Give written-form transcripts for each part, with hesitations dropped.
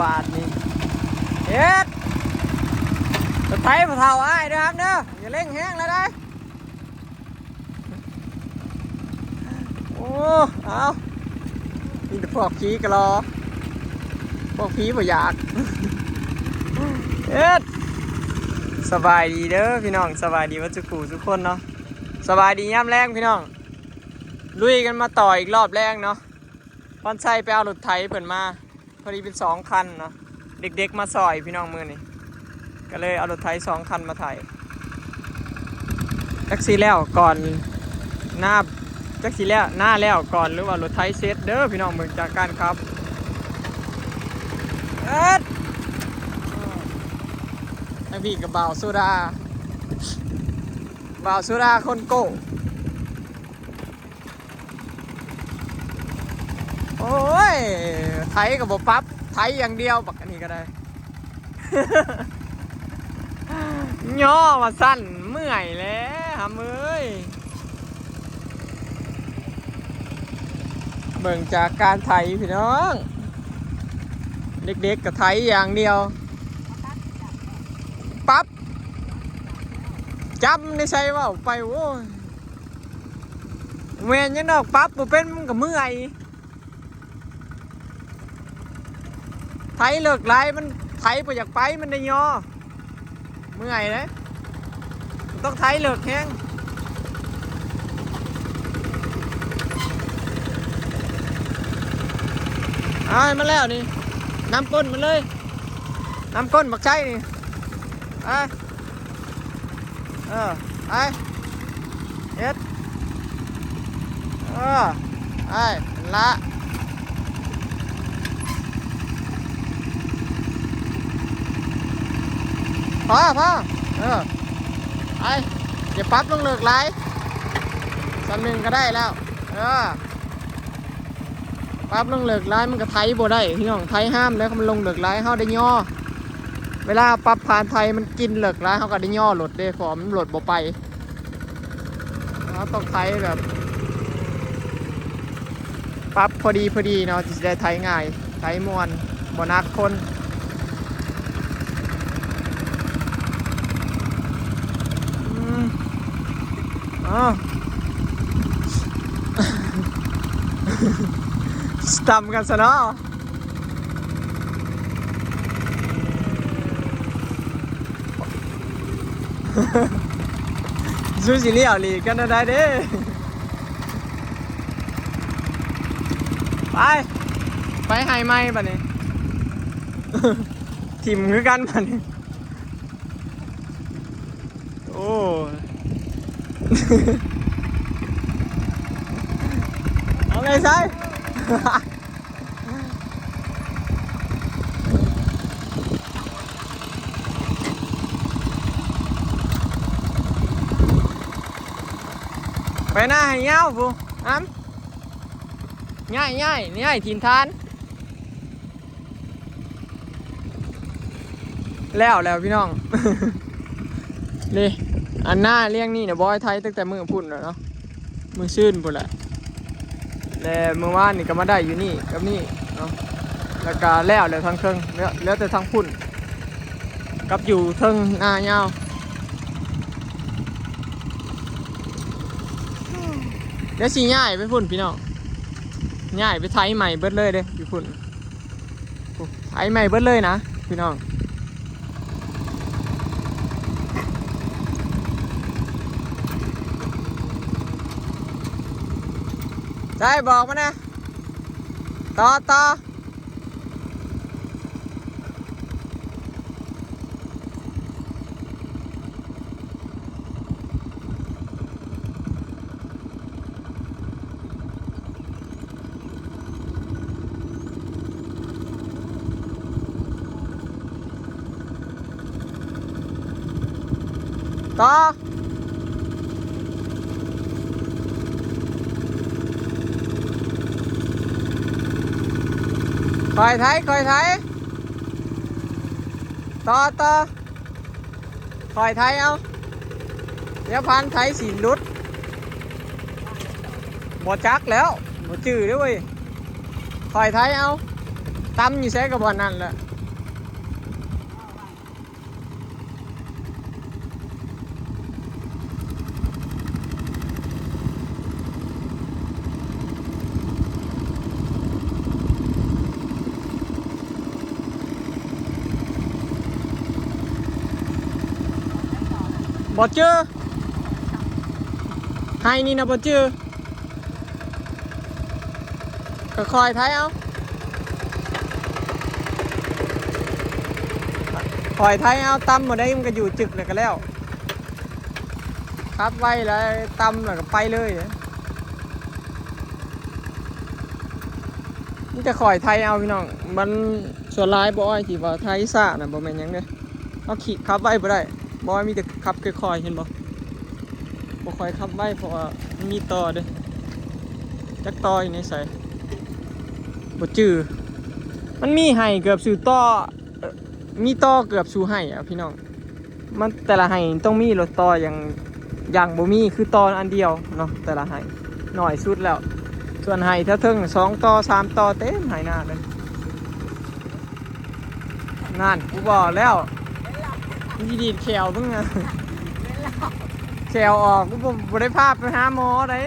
บาทนี่เฮ็ดรถไถผู้เฒ่าอ้ายเด้อครับเด้ออย่าเร่งแห้งเลยได้โอ้เอามีแต่พวกผีกะรอพวกผีบ่อยากเฮ็ดสบายดีเด้อพี่น้องสบายดีว่าจุกูทุกคนเนาะสบายดีย่ำแรงพี่น้องลุยกันมาต่ออีกรอบแรงเนาะพรชัยไปเอารถไถเปิดมาพอดีเป็น2 คันเนาะเด็กๆมาซอยพี่น้องมือนี่ก็เลยเอารถไถ2 คันมาไถแท็กซี่แล้วก่อนหน้าแท็กซี่แล้วหน้าแล้วก่อนหรือว่ารถไถเซตเด้อพี่น้องเมืองจากการครับไอพี่กับบ่าวสุดาคนโก้โอ้ยไถกับบ่ปั๊บไถอย่างเดียวปักอันนี้ก็ได้ ย่อมาสั้นเมื่อยแล้วฮะเมื่อยเบิ่งจากการไถพี่น้องเด็กๆกับไถอย่างเดียวปั๊บจำในใจว่าไปโว้ยเวียนยังดอกปั๊บบ่เป็นมันกับเมื่อยไถเลิกไรมันไถไปอยากไปมันได้ย่อเมื่อยเลยต้องไถเลิกแห้งเอามาแล้วนี่น้ำก้นมันเลยน้ำก้นบักไช่นี่ไอ้ไอ้เฮ็ดไอ้ละพอไอ้เดี๋ยวปั๊บลงเลิกไล่1ก็ได้แล้วปั๊บลงเลิกไล่มันก็ไถบ่ได้พี่น้องไถห้ามแล้วมันลงเลิกไล่เขาได้ย่อเวลาปั๊บผ่านไทยมันกินเลิกไล่เขาก็ได้ย่อหลดได้ฟอมันหลดบ่ไปเขาต้องไถแบบปั๊บพอดีเนาะจะได้ไถง่ายไถมวนบ่นักคนสตัมกันซะเนาะซูซิเลียลีกันได้เด้ไปไฮไม้ป่ะนี่ทิมคือกันป่ะนี่โอ้เอาไงใช่ไปหน้าให้เงาฟูง่ายทีมทานแล้วพี่น้อง นี่อันหน้าเลี้ยงนี่เนี่ยบอยไทยตั้งแต่มือพุ่นแล้วเนาะมือชื่นพุ่นแหละแล้วเมื่อวานนี่ก็มาได้อยู่นี่กับนี่เนาะแล้วก็แล้วทางเครื่องแล้วแต่ทางพุ่นกับอยู่เทิงหน้าเงาเดี๋ยวสิง่ายไปพุ่นพี่น้องง่ายไปไทยใหม่เบิดเลยเด้พี่พุ่นไทยใหม่เบิดเลยนะพี่น้องใช่บอกมานะต่อคอยไทยต่อคอยไทยเอาเดี๋ยวพันไทยสีลุดบ่จักแล้วบ่จื้อด้วยคอยไทยเอา ตำอยู่ใช้กับบอลนั่นแหละบอเจอให้นี่นะบอเจอก็คอยท้ายเอาคอยท้ายเอาตำหมดได้มันก็อยู่จึกเลยก็แล้วครับไว้แล้วตำแล้วก็ไปเลยนี่จะคอยไทยเอาพี่น้องมันส่วนร้ายบอยที่ว่าไทยซ่าน่ะบ่แม่นหยังเด้เอาขี่ขับไว้บ่ได้บอยมีแต่ขับค่อยๆเห็นบ่ค่อยขับไว้เพราะว่ามันมีต่อเด้จักต่ออยู่ในใส่บ่จื้อมันมีให้เกือบสู่ต่อมีต่อเกือบสู่ให้อ่ะพี่น้องมันแต่ละให้ต้องมีรถต่ออย่างบ่มีคือต่ออันเดียวเนาะแต่ละให้หน่อยสุดแล้วส่วนไห้ถ้าถึง2 ต่อ 3 ต่อเต็มไห้หน้าเลยนั่นกูบอกแล้วมีดีดแขวเพิ่งอะแขวออกกูบ่ได้พาไปหาหมอเลย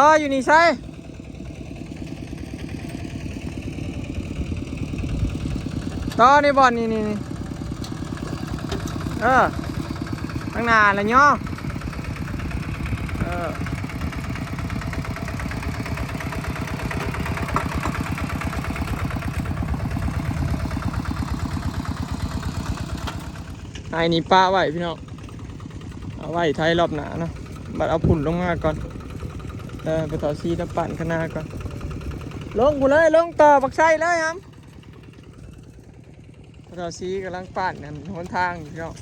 ต่ออยู่นี่ใช่ต่อในบ่อนนี่ข้างหน้าละย่อไอ้นี่ป้าไว้พี่น้องเอาไว้ไทยรอบหนาเนาะบัดเอาผุ่นลงมาก่อนไปต่อซีแล้วปั่นข้างหน้าก่อนลงกูเลยลงต่อบักไส้เลยครับไปต่อซีกำลังปั่นกันหนทางพี่น้อง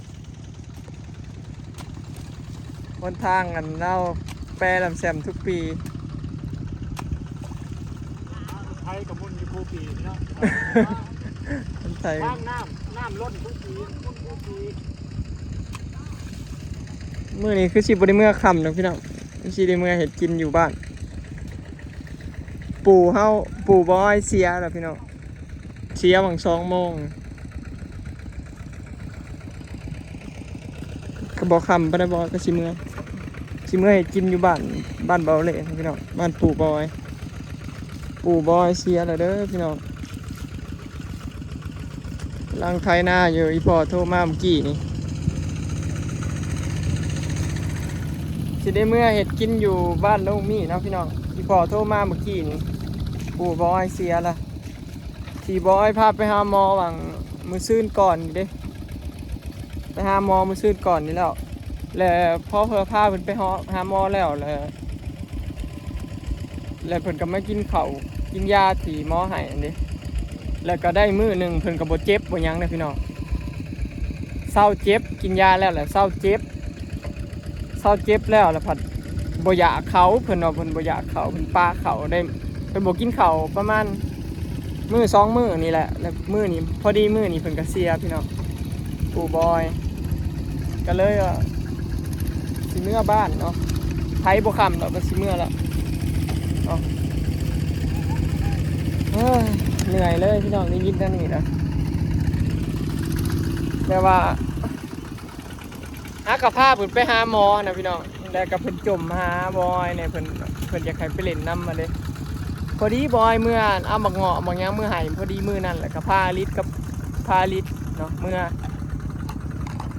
หนทางกันเราแปรลำแซมทุกปีไทยกับมุนอยู่คู่ปีเนาะไทยน้ำล้นคู่ปีล้นคู่ปีมื้อนี้คือสิบ่ได้เมื่อค่ำเนาะพี่น้องสิได้เมื่อเฮ็ดกินอยู่บ้านปู่บอยเสียแล้วพี่น้องเสียหวัง2 โมงก็บอกคำบ่ได้บอกก็สิเมื่อเฮ็ดกินอยู่บ้านเบาเล่พี่น้องบ้านปู่บอยเสียแล้วเด้อพี่น้องลังไทยหน้าอยู่อีพ่อโทรมาเมื่อกี้นี่สิได้เมื่อเฮ็ดกินอยู่บ้านน้องมี่นะพี่น้องอีพ่อโทรมาเมื่อกี้นี่ปู่บอยเสียละที่บอยพาไปหาหมอหวังมือซื่นก่อนเด้ไปหาหมอมือซื่นก่อนนี่แล้วพอพาเพิ่นไปหาหมอแล้วเพิ่นก็มากินข้าวกินยาที่หมอให้อันนี้แล้วก็ได้มื้อหนึ่งเพิ่นก็บ่เจ็บบ่หยังเลยพี่น้องเศร้าเจ็บกินยาแล้วแหละเศร้าเจ็บแล้วผัดบ่อยากเขาเพิ่นว่าเพิ่นบ่อยากเขาเพิ่นปลาเขาได้เพิ่นบ่กินข้าวประมาณมื้อ2 มื้อนี่แหละแล้วมื้อนี้พอดีมื้อนี้เพิ่นก็เสียพี่น้องปู่บอยก็เลยสิเมื่อบ้านเนาะไผบ่ค่ำดอกก็สิเมื่อละเนาะเหนื่อยเลยพี่น้องได้ยินแต่นี่นะแต่ว่าหากระพาเพิ่นไปหาหมอนะพี่น้องแล้วก็เพิ่นจมหาบอยเนี่ยเพิ่นอยากให้ไปเล่นน้ำมาเลยพอดีบอยเมื่อเอาบักเงาะบางอย่างมือหายพอดีมือนั่นแหละกับพาลิศเนาะเมื่อ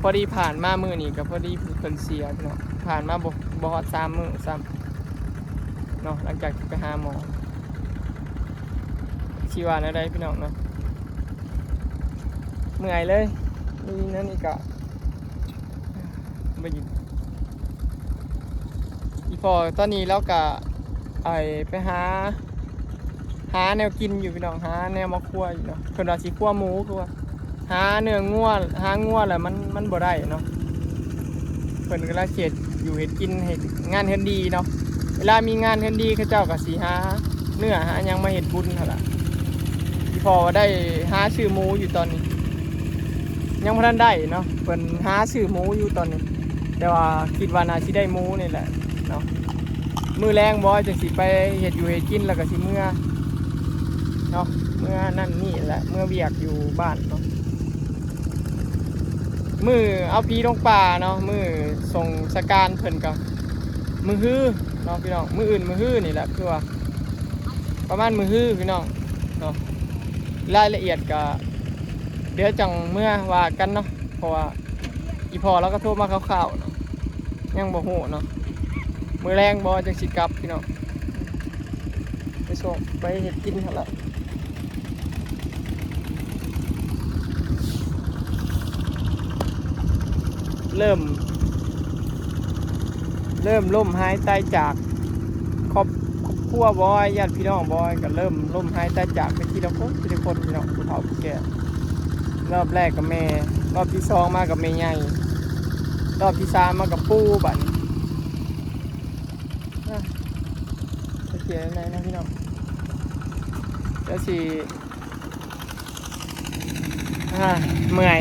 พอดีผ่านมามือนี่กับพอดีเพิ่นเสียพี่น้องผ่านมาบ่ฮอด3 มื้อซ้ำเนาะหลังจากไปหาหมอชีวาอะไรพี่น้องเนาะเมื่อยเลยนี่นั่นนี่ก็ไปยินอีพอตอนนี้แล้วก็ไปหาแนวกินอยู่พี่น้องหาแนวมาคั่วอยู่เนาะเพิ่นว่าสิคั่วหมูคือว่าหาเนื้องัวแหละมันบ่ได้เนาะเพิ่นก็ละเขต อยู่เฮ็ดกินเฮ็ดงานเฮ็ดดีเนาะเวลามีงานเฮ็ดดีเขาเจ้าก็สิหาเนื้อหาหยังมาเฮ็ดบุญหั่นล่ะที่พอได้หาซื้อหมูอยู่ตอนนี้ยังบ่ทันได้เนาะเพิ่นหาซื้อหมูอยู่ตอนนี้แต่ว่าคิดว่าน่าสิได้หมูนี่แหละเนาะมื้อแรงบ่จังสิไปเฮ็ดอยู่เฮ็ดกินแล้วก็สิเมื่อเนาะเมื่อนั่นนี่แหละเมื่อเวียกอยู่บ้านเนาะมือเอาพีลงป่าเนาะมือส่งสการเพิ่นกับมือฮื้อเนาะพี่น้องมืออื่นมือฮื้อนี่แหละคือว่าประมาณมือฮื้อพี่น้องเนาะรายละเอียดก็เดี๋ยวจังเมื่อว่ากันเนาะเพราะว่าอีพอเราก็โทรมาข่าวๆเนาะยังบ่ฮู้เนาะมือแรงบ่จังสิกลับพี่น้องไปส่งไปเฮ็ดกินหั่นล่ะเริ่มล่มหายตายจากครอบครัวบอยญาติพี่น้องบอยก็เริ่มล่มหายตายจากไปทีละคนพี่น้องผู้เฒ่าผู้แก่รอบแรกกับแม่รอบที่สองมากับแม่ใหญ่รอบที่สามมากับปู่บัดโอเคไหนนะพี่น้องแล้วสิเมื่อย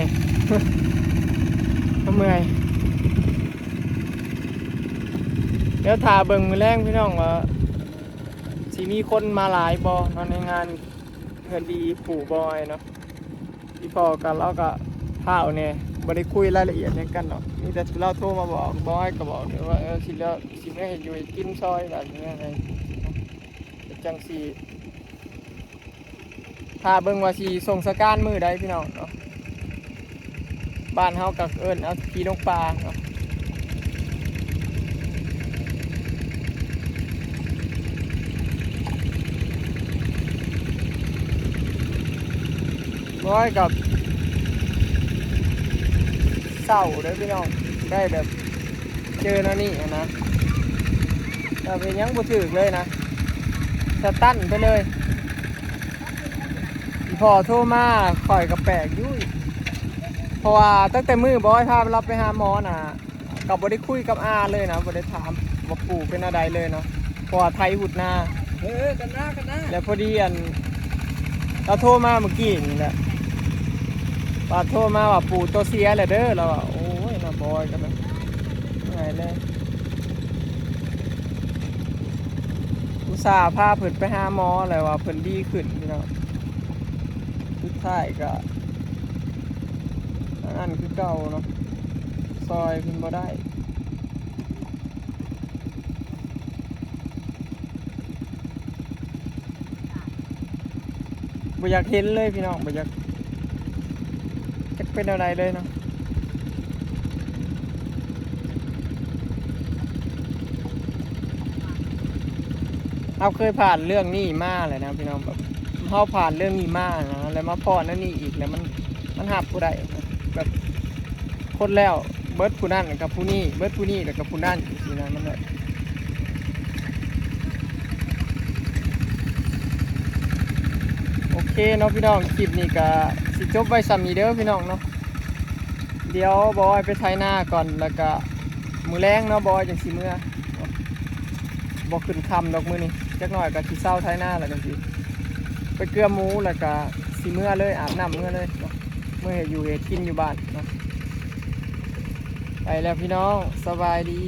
เมื่อยเดี๋ยวถ่าเบิ่งมือแรงพี่น้องว่าสิมีคนมาหลายบ่เนาะในงานเงินดีปู่บอยเนาะที่พอกันเราก็พาเนี่ยบ่ได้คุยรายละเอียดในกันเนาะมีแต่เราโทรมาบอกบอยก็บอกว่าสิแล้วสิไม่เห็นอยู่กินซอยแบบนี้ไงจังสิถ่าเบิ่งว่าสิส่งสการมือใดพี่น้องเนาะบ้านเฮาก็เอิ้นเอาขี่ลงปลาเนาะร้อยกับเศร้าเลยพี่น้องได้แบบเจอนะนี่นะแต่เป็นยังบ่ถึกเลยนะสตันไปเลยพอโทรมาข่อยกับแปลกยุ่ยเพราะว่าตั้งแต่มือบอยพาเราไปหาหมอน่ะกับบ่ได้คุยกับอาเลยนะบ่ได้ถามว่าปู่เป็นอะไรเลยเนาะเพราะว่าไทยหุดหน้ากันหน้าแล้วพอดีเราโทรมาเมื่อกี้นี่แหละป้าโทรมาว่าปู่ตัวเสียแหละเด้อเราโอ้ยน่าบอยกันนะไงเลยอุตส่าห์พาเพิ่นไปหาหมออะไรว่าเพิ่นดีขึ้นพี่น้องสุดท้ายก็อันคือเก่าเนาะซอยเพิ่นบ่ได้บ่อยากเห็นเลยพี่น้องบ่อยากจะเป็นอะไรเลยเนาะเราเคยผ่านเรื่องนี้มาเลยนะพี่น้องแบบเขาผ่านเรื่องนี้มานะแล้วมาพอนั่นนี่อีกแล้วมันหับผู้ใดแบบคนแล้วเบิร์ดผู้นั่นกับผู้นี่เบิร์ดผู้นี่แล้วกับผู้นั่นอีกทีนะมันแบบโอเคเนาะพี่น้องคลิปนี้ก็สิจบไว้ซ้ำนี้เด้อพี่น้องเนาะเดี๋ยวบอยไปไถนาก่อนแล้วก็มือแรงเนาะบอยจังสิเมื่อบอกขึ้นคำดอกมือนี่จักหน่อยก็สิเศร้าไถนาแล้วจังสิไปเกลือหมูแล้วก็สิเมื่อเลยอาบน้ำเมื่อเลยเนาะเมื่ออยู่เฮ็ดกินอยู่บ้านเนาะไปแล้วพี่น้องสบายดี